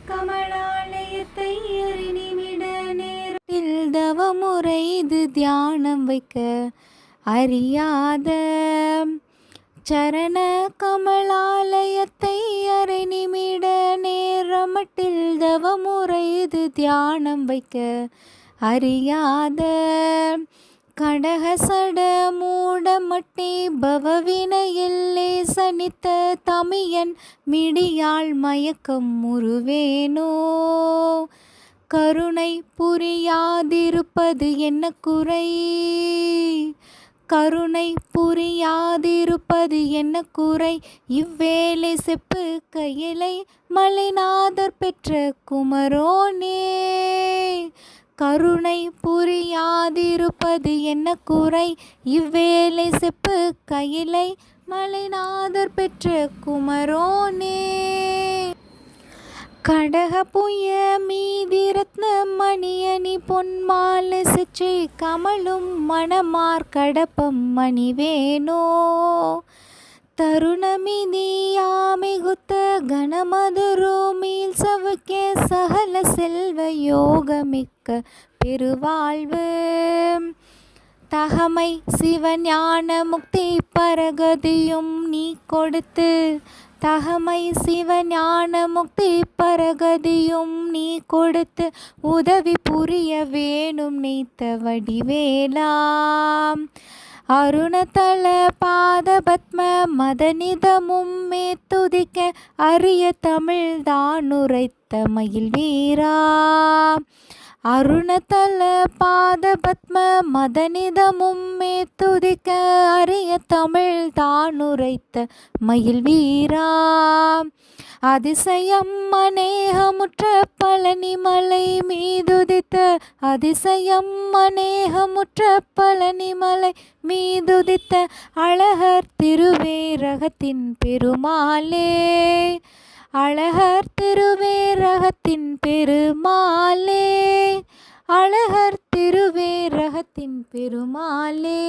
கமலாலயத்தை அறிநிமிட நேரத்தில் தவமுறை இது தியானம் வைக்க அறியாத சரண கமலாலயத்தை அறிநிமிட நேரமட்டில் தவமுறை இது தியானம் வைக்க அறியாத கடகசட மூடமட்டே பவவினையில்லே சனித்த தமியன் மிடியாள் மயக்கம் முறுவேனோ கருணை புரியாதிருப்பது என்ன குறை கருணை புரியாதிருப்பது என்ன குறை இவ்வேளை செப்பு கையிலை மலைநாதர் பெற்ற குமரோனே கருணை புரியாதிருப்பது என்ன குறை இவ்வேளை செப்பு கையிலை மலைநாதர் பெற்ற குமரோனே கடக புய மீதி ரத்ன மணியணி பொன்மாலை சிச்சை கமலும் மணமார் கடப்பம் மணிவேனோ தருணமிதியாமிகுத்த கணமதுரோ மீள் சவுக்கே சகல செல்வ யோகமிக்க பெருவாழ்வு தகமை சிவஞான முக்தி பரகதியும் நீ கொடுத்து தகமை சிவஞான முக்தி பரகதியும் நீ கொடுத்து உதவி புரிய வேணும் நீத்த வடிவேலாம் அருணதள பாதபத்ம மதனிதமும் மேத்துதிக்க அரிய தமிழ் தான் உரைத்த மயில் வீரா அருணதள பாதபத்ம மதனிதமும் மேத்துதிக்க அரிய தமிழ் தான் உரைத்த மயில் வீரா அதிசயம் அநேகமுற்ற பழனிமலை மீதுதித்த அதிசயம் அநேகமுற்ற பழனிமலை மீதுதித்த அழகர் திருவேரகத்தின் பெருமாளே அழகர் திருவேரகத்தின் பெருமாளே அழகர் திருவேரகத்தின் பெருமாளே